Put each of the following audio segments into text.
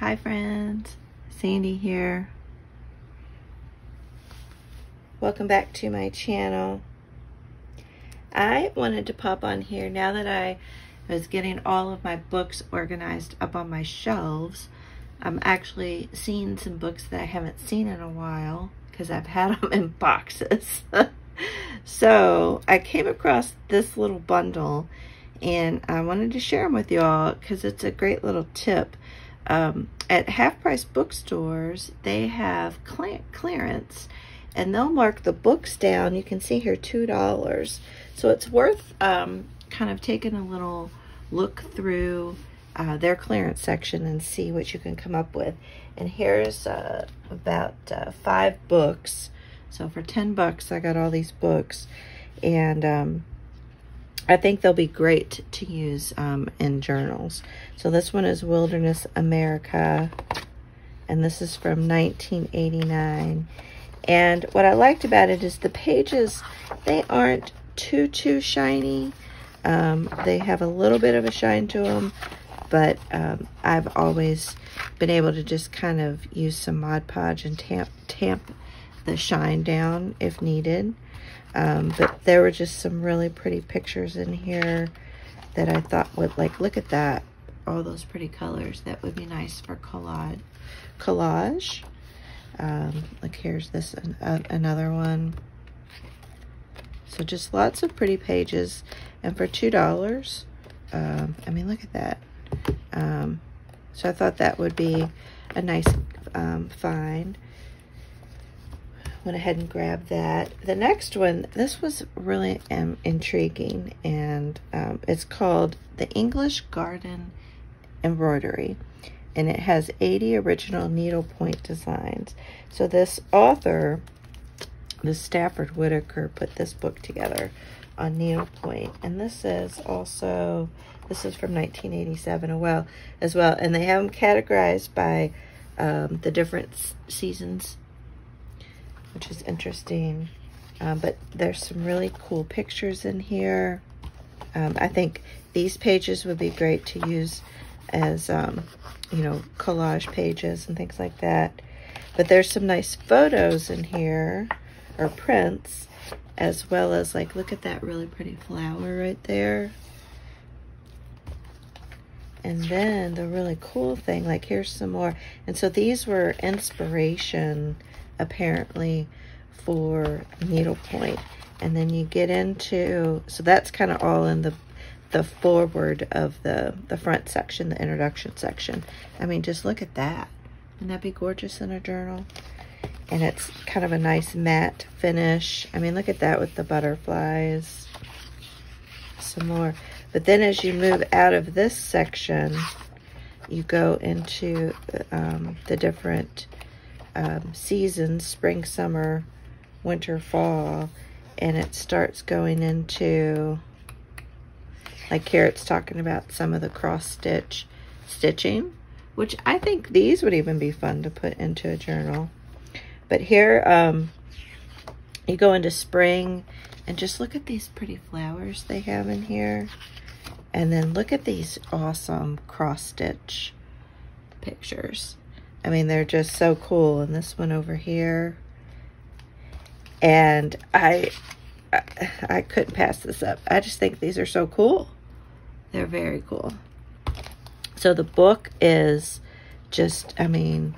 Hi friends, Sandy here. Welcome back to my channel. I wanted to pop on here now that I was getting all of my books organized up on my shelves. I'm actually seeing some books that I haven't seen in a while because I've had them in boxes. So I came across this little bundle and I wanted to share them with you all because it's a great little tip. At half-price bookstores, they have clearance, and they'll mark the books down. You can see here $2. So it's worth kind of taking a little look through their clearance section and see what you can come up with. And here's about 5 books. So for 10 bucks, I got all these books, and I think they'll be great to use in journals. So this one is Wilderness America, and this is from 1989. And what I liked about it is the pages, they aren't too shiny. They have a little bit of a shine to them, but I've always been able to just kind of use some Mod Podge and tamp the shine down if needed. But there were just some really pretty pictures in here that I thought would, like, look at that, all those pretty colors. That would be nice for collage. Like here's this another one. So just lots of pretty pages, and for $2, I mean, look at that. So I thought that would be a nice find. Went ahead and grabbed that. The next one, this was really intriguing, and it's called The English Garden Embroidery, and it has 80 original needlepoint designs. So this author, this Stafford Whitaker, put this book together on needlepoint, and this is also, this is from 1987 as well, and they have them categorized by the different seasons, which is interesting. But there's some really cool pictures in here. I think these pages would be great to use as, you know, collage pages and things like that. But there's some nice photos in here, or prints, as well as, like, look at that really pretty flower right there. And then the really cool thing, like, here's some more. And so these were inspiration, apparently, for needlepoint. And then you get into, so that's kind of all in the forward of the front section, the introduction section. I mean, just look at that. Wouldn't that be gorgeous in a journal? And it's kind of a nice matte finish. I mean, look at that with the butterflies. Some more. But then as you move out of this section, you go into the different seasons, spring, summer, winter, fall, and it starts going into, like here it's talking about some of the cross stitching, which I think these would even be fun to put into a journal. But here you go into spring, and just look at these pretty flowers they have in here, and then look at these awesome cross stitch pictures. I mean, they're just so cool. And this one over here, and I couldn't pass this up. I just think these are so cool. They're very cool. So the book is just, I mean,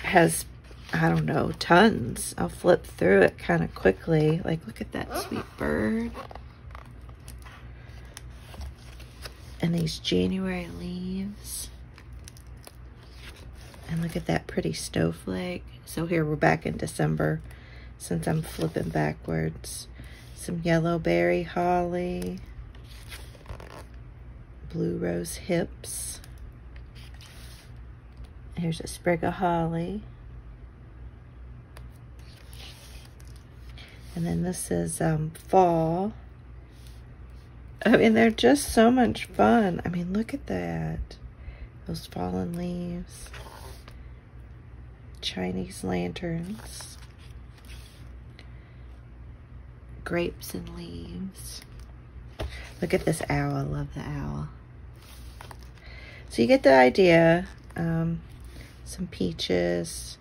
has, I don't know, tons. I'll flip through it kind of quickly. Like, look at that sweet bird. And these January leaves. And look at that pretty snowflake. So here we're back in December, since I'm flipping backwards. Some yellowberry holly. Blue rose hips. Here's a sprig of holly. And then this is fall. I mean, they're just so much fun. I mean, look at that. Those fallen leaves. Chinese lanterns. Grapes and leaves. Look at this owl. I love the owl. So you get the idea. some peaches,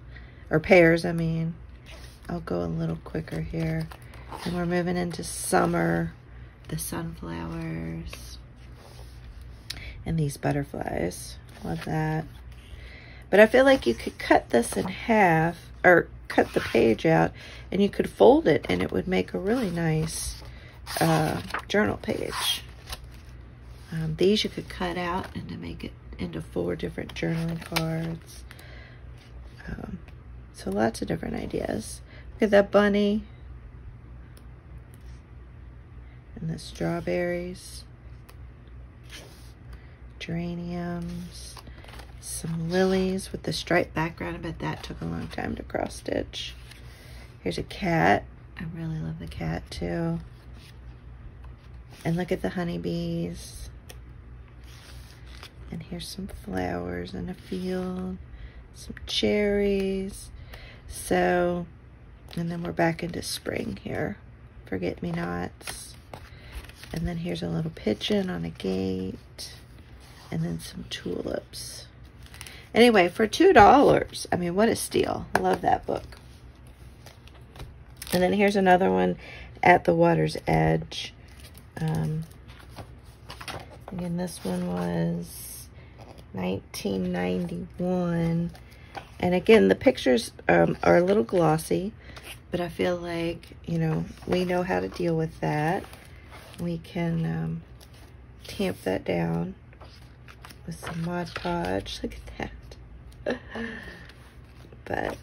or pears, I mean. I'll go a little quicker here. And we're moving into summer. The sunflowers. And these butterflies. Love that. But I feel like you could cut this in half, or cut the page out, and you could fold it, and it would make a really nice journal page. These you could cut out and to make it into 4 different journaling cards. So lots of different ideas. Look at that bunny. And the strawberries. Geraniums. Some lilies with the striped background. I bet that took a long time to cross stitch. Here's a cat. I really love the cat too. And look at the honeybees. And here's some flowers in a field. Some cherries. So, and then we're back into spring here. Forget-me-nots. And then here's a little pigeon on a gate. And then some tulips. Anyway, for $2, I mean, what a steal. Love that book. And then here's another one, At the Water's Edge. Again, this one was 1991. And again, the pictures are a little glossy, but I feel like, you know, we know how to deal with that. We can tamp that down with some Mod Podge. Look at that. But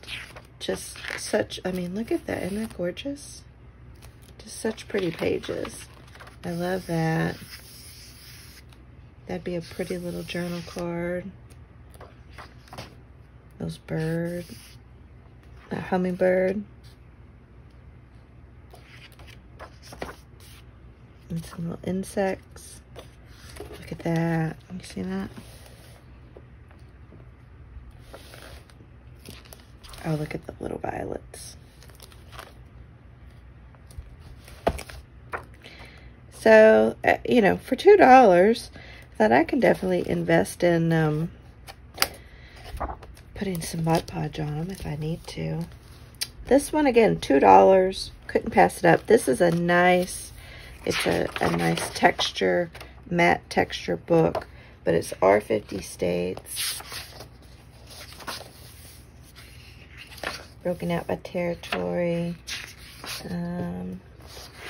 just such, I mean, look at that. Isn't that gorgeous? Just such pretty pages. I love that. That'd be a pretty little journal card. Those bird, that hummingbird. And some little insects. Look at that. You see that? Oh, look at the little violets. So, you know, for $2, I thought I can definitely invest in putting some Mod Podge on them if I need to. This one, again, $2. Couldn't pass it up. This is a nice, it's a nice texture, matte texture book, but it's R50 states. Broken out by territory.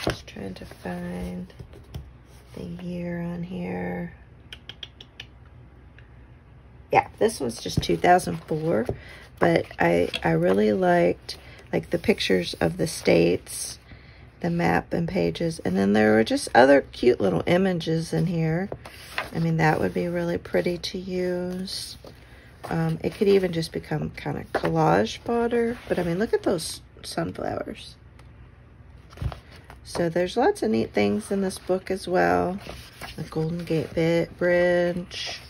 Just trying to find the year on here. Yeah, this one's just 2004, but I really liked like the pictures of the states, the map and pages, and then there were just other cute little images in here. I mean, that would be really pretty to use. It could even just become kind of collage fodder, but I mean, look at those sunflowers. So there's lots of neat things in this book as well. The Golden Gate Bridge,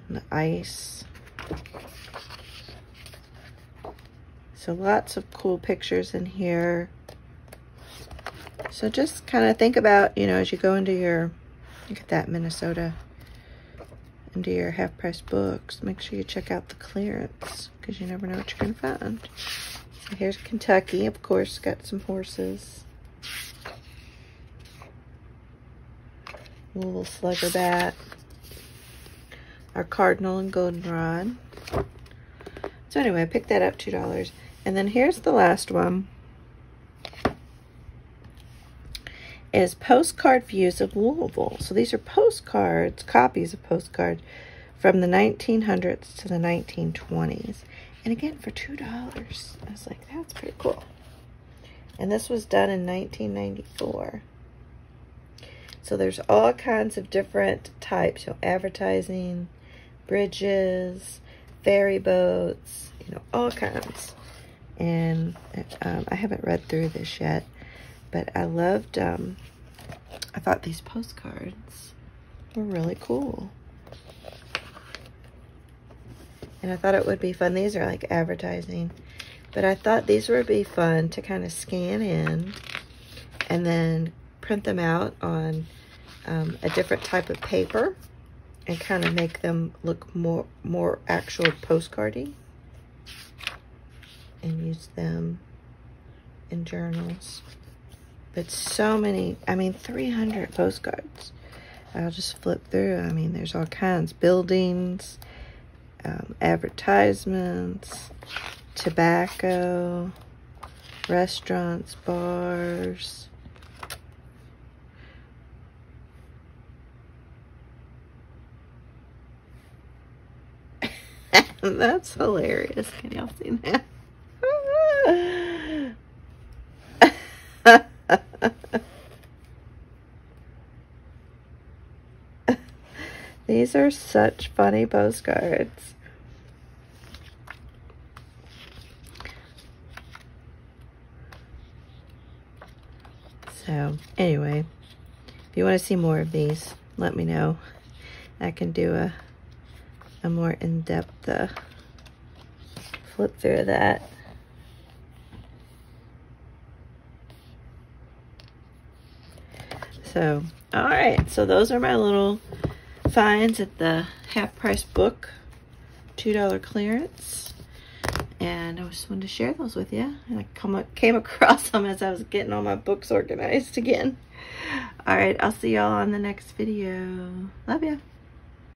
and the ice. So lots of cool pictures in here. So just kind of think about, you know, as you go into your, look at that, Minnesota, into your half-price books, make sure you check out the clearance, because you never know what you're going to find. So here's Kentucky, of course, got some horses. Little slugger bat. Our cardinal and goldenrod. So anyway, I picked that up, $2. And then here's the last one. Is Postcard Views of Louisville. So these are postcards, copies of postcards from the 1900s to the 1920s. And again, for $2. I was like, that's pretty cool. And this was done in 1994. So there's all kinds of different types, you know, advertising, bridges, ferry boats, you know, all kinds. And I haven't read through this yet, but I loved, I thought these postcards were really cool. And I thought it would be fun. These are like advertising, but I thought these would be fun to kind of scan in and then print them out on a different type of paper and kind of make them look more actual postcardy, and use them in journals. But so many, I mean, 300 postcards. I'll just flip through. I mean, there's all kinds. Buildings, advertisements, tobacco, restaurants, bars. That's hilarious. Can y'all see that? These are such funny postcards. So anyway, if you want to see more of these, let me know. I can do a more in-depth flip through of that. So, all right, so those are my little finds at the half-price book, $2 clearance, and I just wanted to share those with you. And I came across them as I was getting all my books organized again. All right, I'll see y'all on the next video. Love ya.